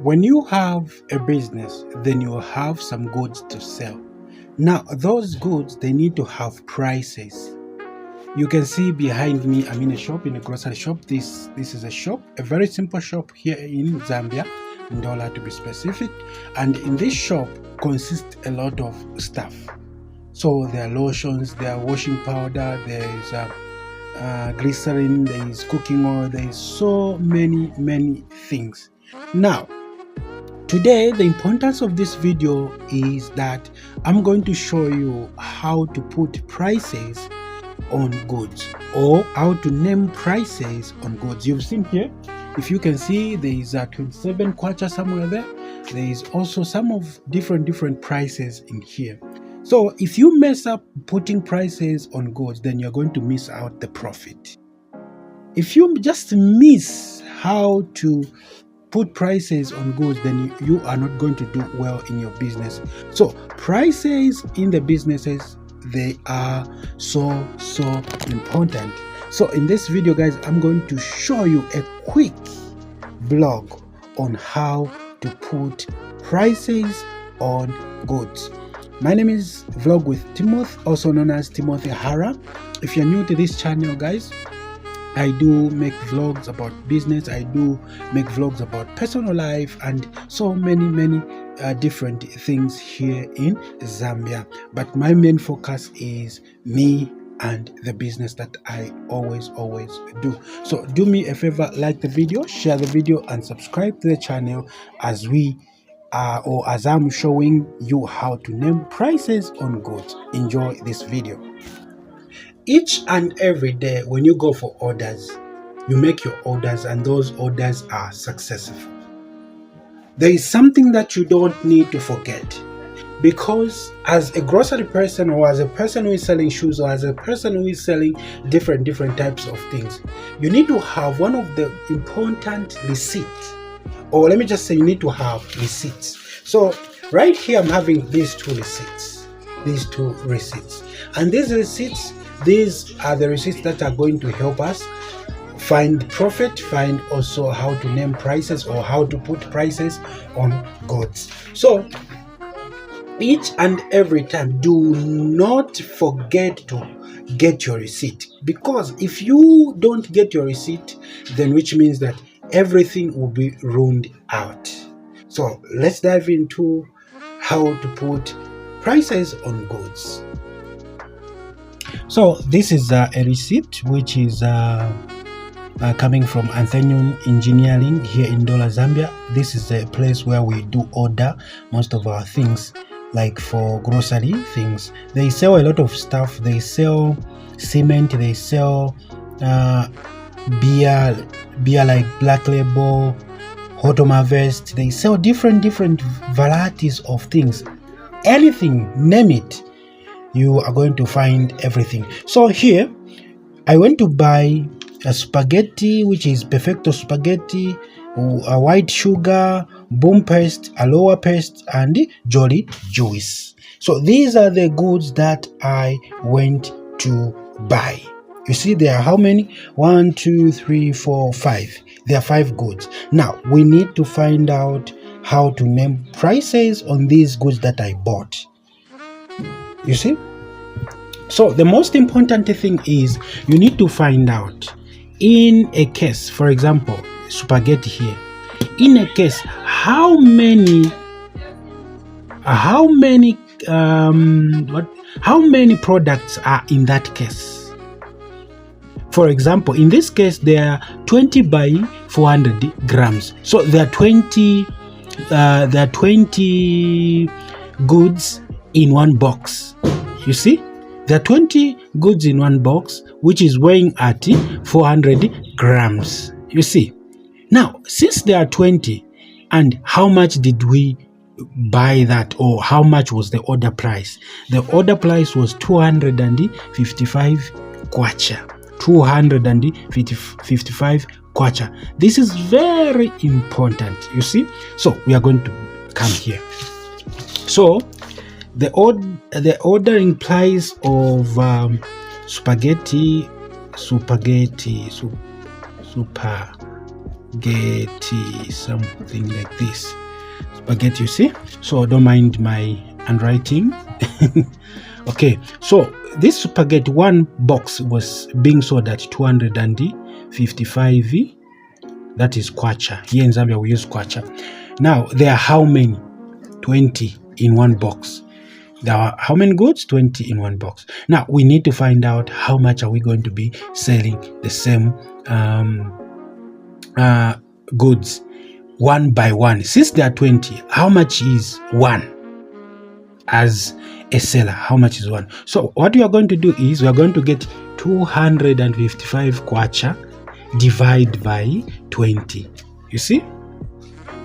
When you have a business, then you have some goods to sell. Now, those goods, they need to have prices. You can see behind me, I'm in a shop, in a grocery shop. This is a shop, a very simple shop here in Zambia, Ndola to be specific. And in this shop consists a lot of stuff. So there are lotions, there are washing powder, there is glycerin, there is cooking oil, there is so many things. Now, today, the importance of this video is that I'm going to show you how to put prices on goods, or how to name prices on goods. You've seen here, if you can see, there is a 27 kwacha somewhere there. There is also some of different prices in here. So if you mess up putting prices on goods, then you're going to miss out the profit. If you just miss how to put prices on goods, then you are not going to do well in your business. So prices in the businesses, they are so important. So in this video, guys, I'm going to show you a quick blog on how to put prices on goods. My name is Vlog with Timothy, also known as Timothy Hara. If you're new to this channel, guys, I do make vlogs about business, I do make vlogs about personal life, and so many different things here in Zambia. But my main focus is me and the business that I always do. So do me a favor, like the video, share the video, and subscribe to the channel as as I'm showing you how to name prices on goods. Enjoy this video. Each and every day when you go for orders, you make your orders and those orders are successful. There is something that you don't need to forget, because as a grocery person, or as a person who is selling shoes, or as a person who is selling different types of things, you need to have one of the important receipts, or let me just say you need to have receipts. So right here I'm having these two receipts, and these receipts, these are the receipts that are going to help us find profit, find also how to name prices or how to put prices on goods. So each and every time, do not forget to get your receipt, because if you don't get your receipt, then which means that everything will be ruined out. So let's dive into how to put prices on goods. So this is a receipt which is coming from Athenian Engineering here in Ndola, Zambia. This is a place where we do order most of our things, like for grocery things. They sell a lot of stuff. They sell cement, they sell beer like Black Label, Autumn Harvest. They sell different varieties of things. Anything, name it, you are going to find everything. So here I went to buy a spaghetti, which is Perfecto spaghetti, a white sugar, boom paste, aloe paste, and jolly juice. So these are the goods that I went to buy. You see, there are how many? 1, 2, 3, 4, 5. There are 5 goods. Now we need to find out how to name prices on these goods that I bought. You see? So the most important thing is you need to find out, in a case, for example, spaghetti here, in a case, how many products are in that case. For example, in this case, there are 20 by 400 grams. So there are 20 goods in one box. You see, there are 20 goods in one box, which is weighing at 400 grams. You see, now since there are 20, and how much did we buy that, or how much was the order price? The order price was 255 kwacha. 255 kwacha. This is very important, you see. So we are going to come here. So the ordering price of spaghetti, something like this. Spaghetti, you see? So don't mind my handwriting. Okay, so this spaghetti one box was being sold at 255. That is kwacha. Here in Zambia we use kwacha. Now there are how many? 20 in one box. There are how many goods? 20 in one box. Now we need to find out how much are we going to be selling the same goods one by one. Since there are 20, how much is one? As a seller, how much is one? So what we are going to do is we are going to get 255 kwacha divide by 20. You see,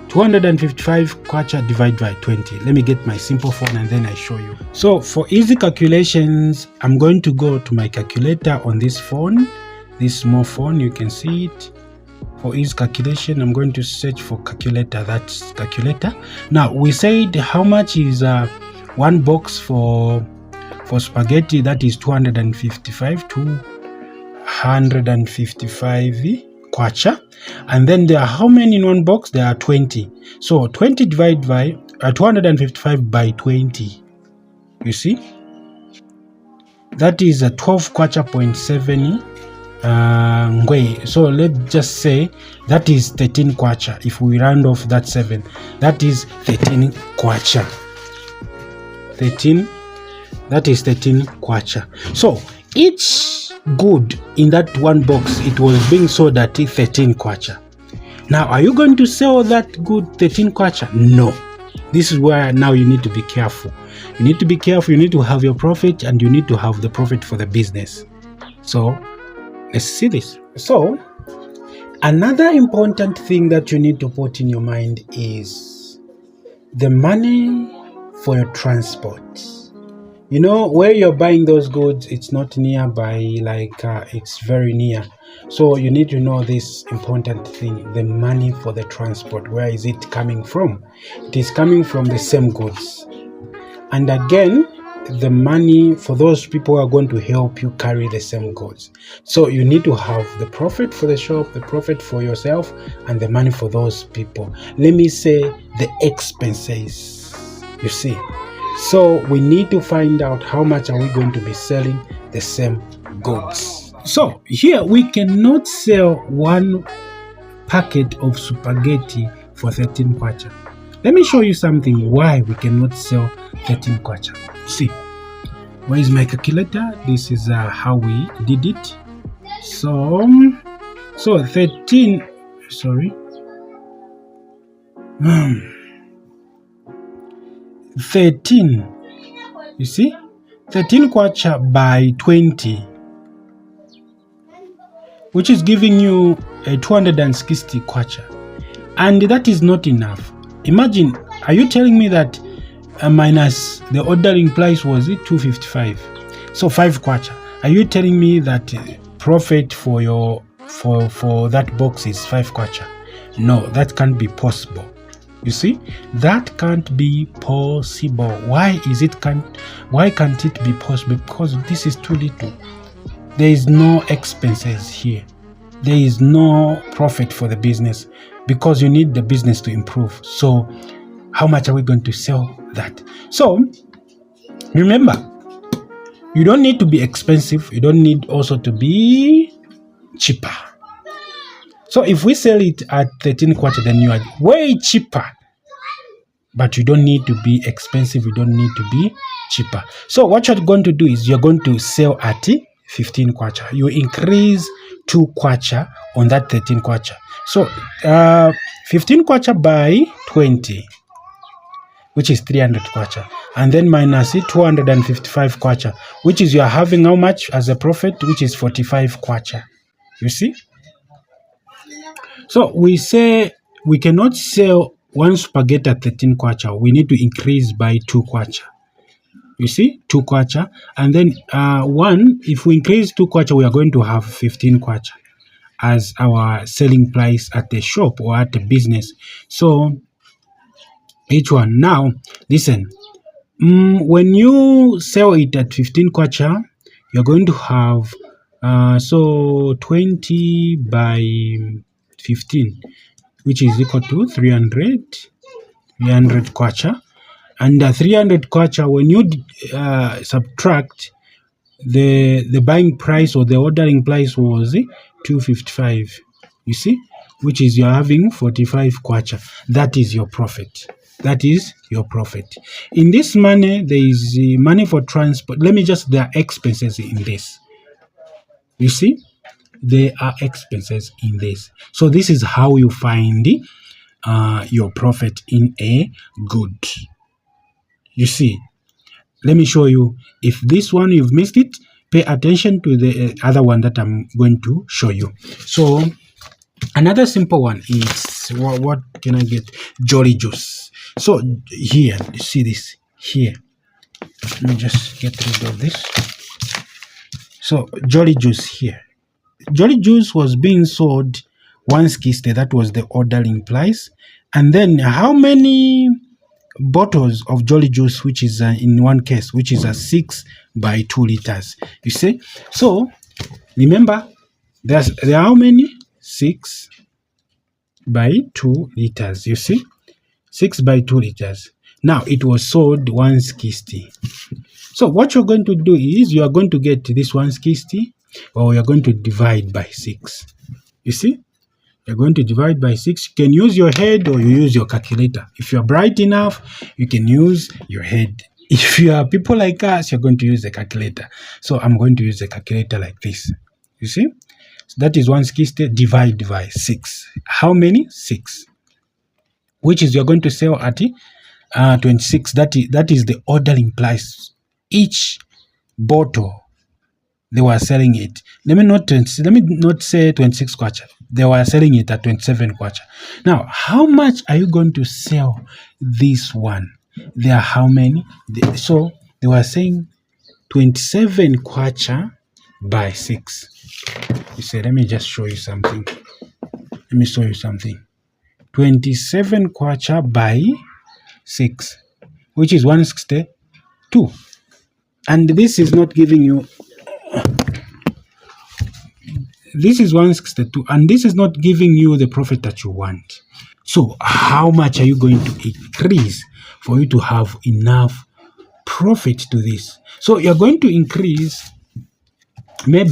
255 kwacha divide by 20. Let me get my simple phone and then I show you. So for easy calculations, I'm going to go to my calculator on this phone, this small phone. You can see it. For easy calculation, I'm going to search for calculator. That's calculator. Now we said how much is one box for spaghetti. That is 255 kwacha. And then there are how many in one box? There are 20. So 20 divided by 255 by 20. You see, that is a 12 kwacha 0.7 ngwe. So let's just say that is 13 kwacha. If we round off that 7, that is 13 kwacha. 13, that is 13 kwacha. So each good in that one box, it was being sold at 13 kwacha. Now are you going to sell that good 13 kwacha? No. This is where now you need to be careful. You need to be careful. You need to have your profit, and you need to have the profit for the business. So let's see this. So another important thing that you need to put in your mind is the money for your transport. You know, where you're buying those goods, it's not nearby, like it's very near. So you need to know this important thing, the money for the transport. Where is it coming from? It is coming from the same goods. And again, the money for those people who are going to help you carry the same goods. So you need to have the profit for the shop, the profit for yourself, and the money for those people. Let me say the expenses. You see, so we need to find out how much are we going to be selling the same goods. So here we cannot sell one packet of spaghetti for 13 kwacha. Let me show you something why we cannot sell 13 kwacha. See, where is my calculator? This is how we did it. So 13, sorry. 13, you see, 13 kwacha by 20, which is giving you a 260 kwacha, and that is not enough. Imagine, are you telling me that minus the ordering price was it 255, so 5 kwacha? Are you telling me that profit for your for that box is 5 kwacha? No, that can't be possible. You see, that can't be possible. Why can't it be possible? Because this is too little. There is no expenses here. There is no profit for the business, because you need the business to improve. So how much are we going to sell that? So remember, you don't need to be expensive. You don't need also to be cheaper. So if we sell it at 13 kwacha, then you are way cheaper. But you don't need to be expensive. You don't need to be cheaper. So what you're going to do is you're going to sell at 15 kwacha. You increase 2 kwacha on that 13 kwacha. So 15 kwacha by 20, which is 300 kwacha. And then minus it 255 kwacha, which is you are having how much as a profit, which is 45 kwacha. You see? So we say we cannot sell one spaghetti at 13 kwacha. We need to increase by 2 kwacha. You see, 2 kwacha. And then if we increase 2 kwacha, we are going to have 15 kwacha as our selling price at the shop or at the business. So each one. Now, listen. When you sell it at 15 kwacha, you're going to have so 20 by 15, which is equal to 300 kwacha. And 300 kwacha, when you subtract the buying price or the ordering price was 255, you see, which is you're having 45 kwacha. That is your profit. That is your profit. In this money, there is money for transport. There are expenses in this. You see, there are expenses in this. So this is how you find your profit in a good. You see, let me show you. If this one you've missed it, pay attention to the other one that I'm going to show you. So another simple one is what can I get? Jolly juice. So here, you see this here. Let me just get rid of this. So jolly juice here. Jolly juice was being sold 160. That was the ordering price. And then how many bottles of jolly juice, which is in one case, which is a 6 by 2 liters. You see, so remember, there are how many? 6 by 2 liters. You see, 6 by 2 liters. Now it was sold 160. So what you're going to do is you are going to get this 160, or you're going to divide by 6. You see, you're going to divide by 6. You can use your head or you use your calculator. If you're bright enough, you can use your head. If you are people like us, you're going to use the calculator. So I'm going to use the calculator like this. You see? So that is 160 divided by 6. How many? 6. Which is you're going to sell at 26. That is the ordering price. Each bottle they were selling it. Let me not say 26 kwacha. They were selling it at 27 kwacha. Now, how much are you going to sell this one? There are how many? So they were saying 27 kwacha by 6. You say, let me just show you something. 27 kwacha by 6, which is 162. And this is not giving you. This is 162, and this is not giving you the profit that you want. So how much are you going to increase for you to have enough profit to this? So you're going to increase, you're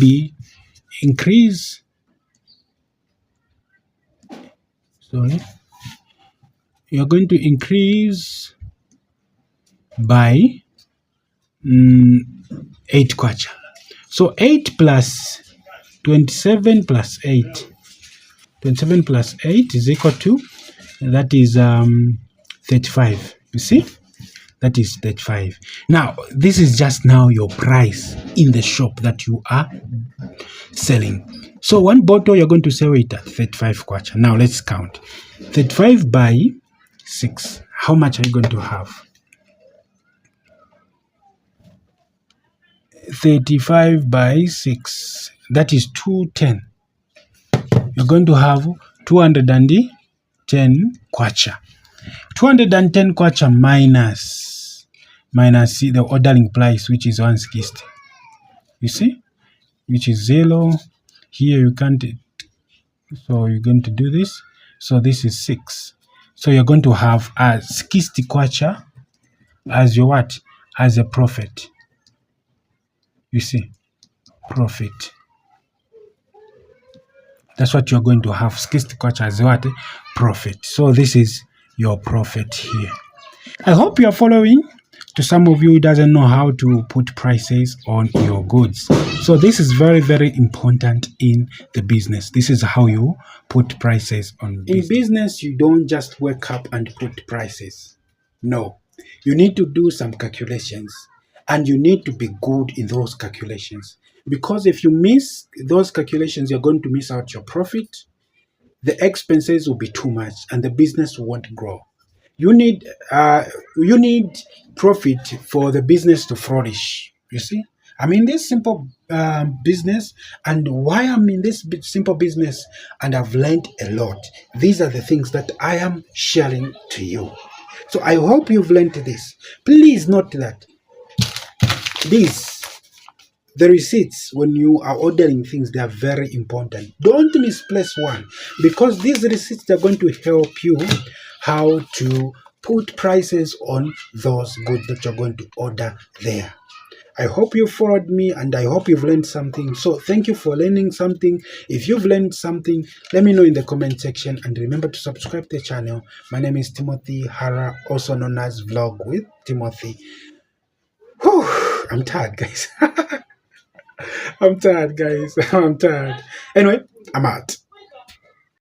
going to increase by 8 kwacha. So 8 plus 27 plus 8. 27 plus 8 is equal to, that is 35. You see? That is 35. Now, this is just now your price in the shop that you are selling. So one bottle, you're going to sell it at 35 kwacha. Now, let's count. 35 by 6. How much are you going to have? 35 by 6. That is 210. You're going to have 210 kwacha. 210 kwacha minus the ordering price, which is 160. You see? Which is 0. Here you can't. So you're going to do this. So this is 6. So you're going to have 60 kwacha as your what? As a profit. You see? Profit. That's what you're going to have. 60 kwacha as what? Profit. So this is your profit here. I hope you are following. To some of you who doesn't know how to put prices on your goods. So this is very, very important in the business. This is how you put prices on business. In business, you don't just wake up and put prices. No. You need to do some calculations. And you need to be good in those calculations. Because if you miss those calculations, you're going to miss out your profit. The expenses will be too much and the business won't grow. You need profit for the business to flourish. You see, I'm in this simple business, and why I'm in this simple business, and I've learned a lot. These are the things that I am sharing to you. So I hope you've learned this. Please note that this The receipts, when you are ordering things, they are very important. Don't misplace one, because these receipts are going to help you how to put prices on those goods that you're going to order there. I hope you followed me and I hope you've learned something. So thank you for learning something. If you've learned something, let me know in the comment section, and remember to subscribe to the channel. My name is Timothy Hara, also known as Vlog with Timothy. Whew, I'm tired, guys. I'm tired, guys. I'm tired. Anyway, I'm out.